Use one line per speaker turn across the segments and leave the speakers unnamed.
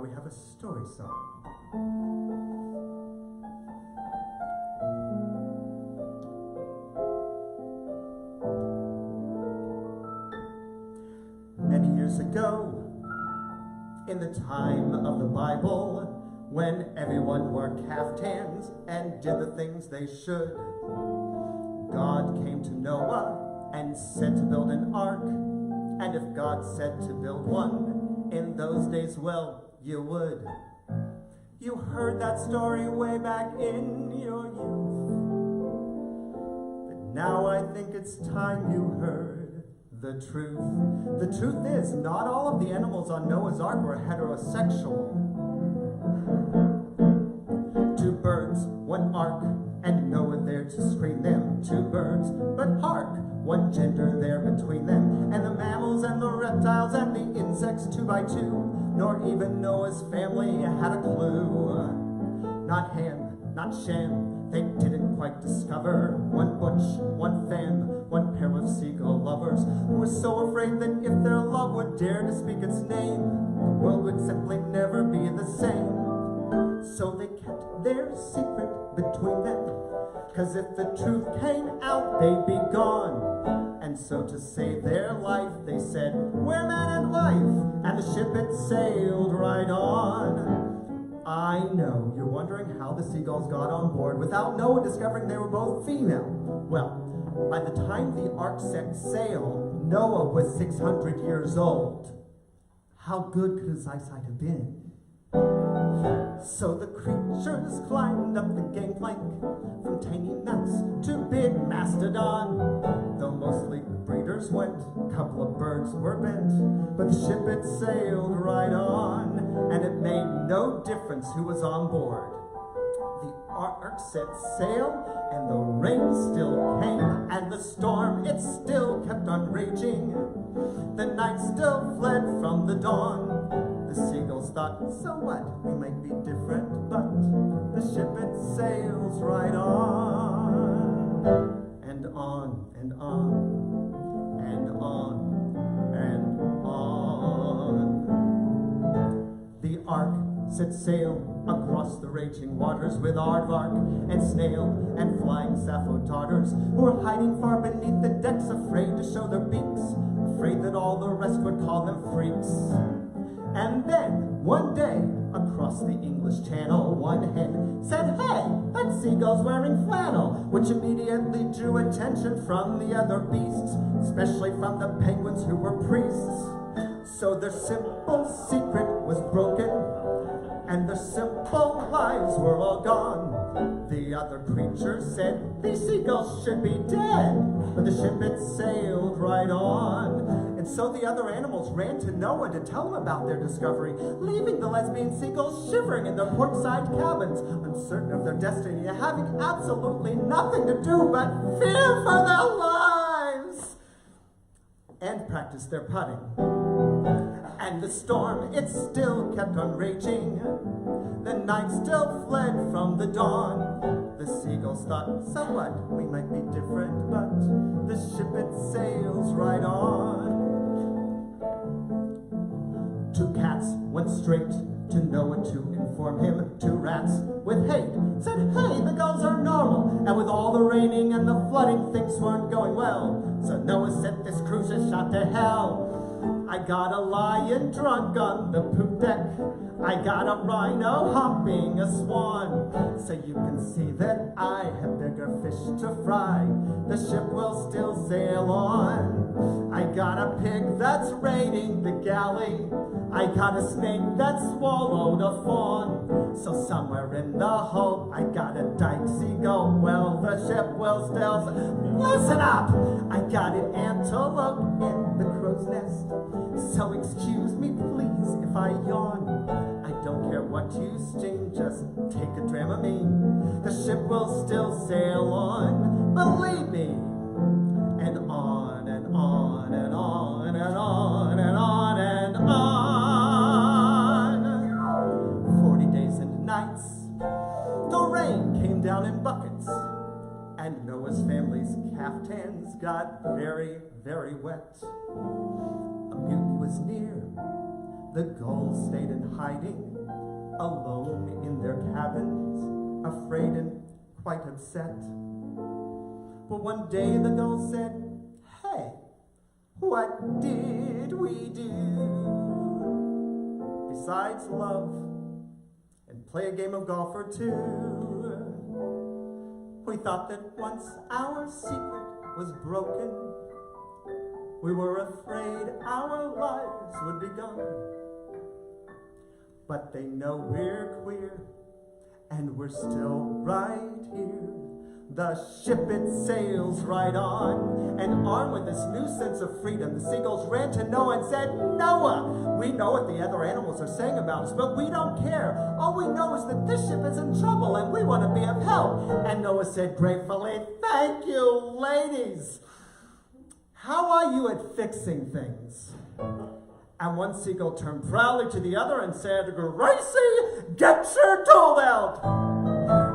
we have a story song. Many years ago, in the time of the Bible, when everyone wore caftans and did the things they should, God came to Noah and said to build an ark. And if God said to build one, in those days, well, you would. You heard that story way back in your youth. But now I think it's time you heard the truth. The truth is, not all of the animals on Noah's Ark were heterosexual. 2 birds, 1 ark, and Noah there to screen them. 2 birds, but hark, 1 gender there between them. And the mammals and the reptiles and the insects 2 by 2. Nor even Noah's family had a clue. Not Ham, not Shem, they didn't quite discover. 1 butch, 1 femme, 1 pair of seagull lovers, who were so afraid that if their love would dare to speak its name, the world would simply never be the same. So they kept their secret between them, 'cause if the truth came out, they'd be gone. And so to save their life, they said, we're man and wife, and the ship it sailed right on. I know, you're wondering how the seagulls got on board without Noah discovering they were both female. Well, by the time the ark set sail, Noah was 600 years old. How good could his eyesight have been? So the creatures climbed up the gangplank, from tiny gnats to big mastodon. Though mostly breeders went, a couple of birds were bent, but the ship it sailed right on, and it made no difference who was on board. The ark set sail, and the rain still came, and the storm, it still kept on raging. The night still fled from the dawn. The seagulls thought, so what? We might be different, but the ship it sails right on. And on, and on, and on, and on. The ark set sail across the raging waters with aardvark and snail and flying sappho daughters, who were hiding far beneath the decks, afraid to show their beaks, afraid that all the rest would call them freaks. And then, one day, across the English Channel, 1 hen said, hey, that seagull's wearing flannel, which immediately drew attention from the other beasts, especially from the penguins who were priests. So their simple secret was broken, and their simple lives were all gone. The other creatures said, these seagulls should be dead, but the ship it sailed right on. And so the other animals ran to Noah to tell him about their discovery, leaving the lesbian seagulls shivering in their portside cabins, uncertain of their destiny, having absolutely nothing to do but fear for their lives and practice their putting. And the storm, it still kept on raging. The night still fled from the dawn. The seagulls thought, so what? We might be different, but the ship it sails right on. 2 cats went straight to Noah to inform him. 2 rats with hate said, hey, the gulls are normal, and with all the raining and the flooding, things weren't going well. So Noah set this cruiser shot to hell. I got a lion drunk on the poop deck. I got a rhino hopping a swan. So you can see that I have bigger fish to fry. The ship will still sail on. I got a pig that's raiding the galley. I got a snake that swallowed a fawn. So somewhere in the hull I got a dyke seagull. Well, the ship will still listen up. I got an antelope in the crow's nest. So excuse me please if I yawn. I don't care what you sting, just take a Dramamine. The ship will still sail on, believe me. And on and on and on and on and on and on. 40 days and nights, the rain came down in buckets, and Noah's family's caftans got very, very wet. A mutiny was near. The gulls stayed in hiding, alone in their cabins, afraid and quite upset. But one day the gulls said, "Hey, what did we do besides love and play a game of golf or two? We thought that once our secret was broken, we were afraid our lives would be gone. But they know we're queer, and we're still right here. The ship, it sails right on, and armed with this new sense of freedom, the seagulls ran to Noah and said, "Noah, we know what the other animals are saying about us, but we don't care. All we know is that this ship is in trouble, and we want to be of help." And Noah said gratefully, "Thank you, ladies. How are you at fixing things?" And one seagull turned proudly to the other and said, "Gracie, get your tool belt.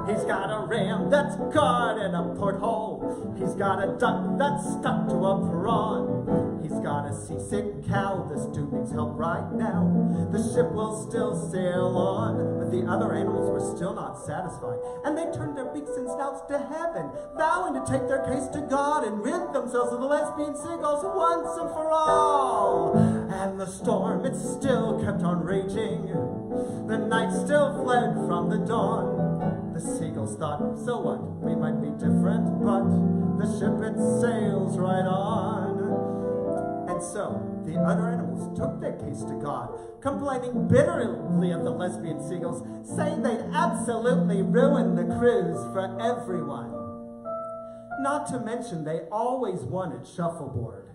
He's got a ram that's caught in a porthole. He's got a duck that's stuck to a prawn. He's got a seasick cow. This dude needs help right now. The ship will still sail on." But the other animals were still not satisfied, and they turned their beaks and snouts to heaven, vowing to take their case to God and rid themselves of the lesbian seagulls once and for all. And the storm, it still kept on raging. The night still fled from the dawn. The seagulls thought, so what? We might be different, but the ship, it sails right on. And so the other animals took their case to God, complaining bitterly of the lesbian seagulls, saying they'd absolutely ruined the cruise for everyone. Not to mention they always wanted shuffleboard.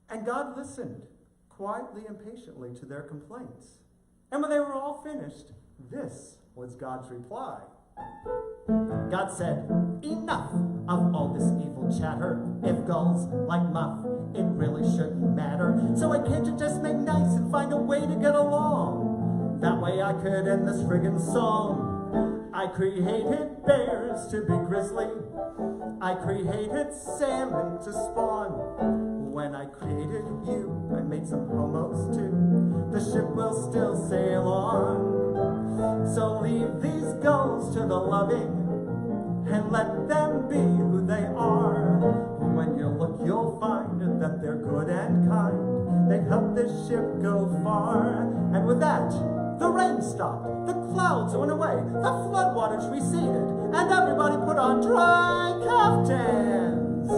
And God listened quietly and patiently to their complaints. And when they were all finished, this was God's reply. God said, "Enough of all this evil chatter. If gulls like muff, it really shouldn't matter. So why can't you just make nice and find a way to get along? That way I could end this friggin' song. I created bears to be grizzly. I created salmon to spawn. When I created you, I made some homos too. The ship will still sail on. So leave these gulls to the loving and let them be who they are. When you look, you'll find that they're good and kind. They help this ship go far." And with that, the rain stopped, the clouds went away, the floodwaters receded, and everybody put on dry caftans.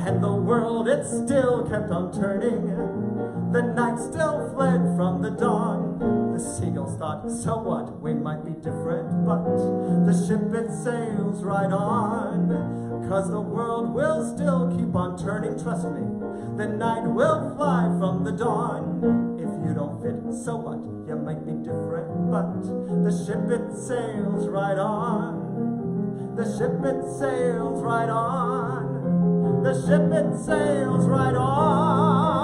And the world, it still kept on turning. The night still fled from the dawn. The seagulls thought, so what? We might be different, but the ship, it sails right on. 'Cause the world will still keep on turning, trust me. The night will fly from the dawn. If you don't fit, so what? You might be different, but the ship, it sails right on. The ship, it sails right on. The ship, it sails right on.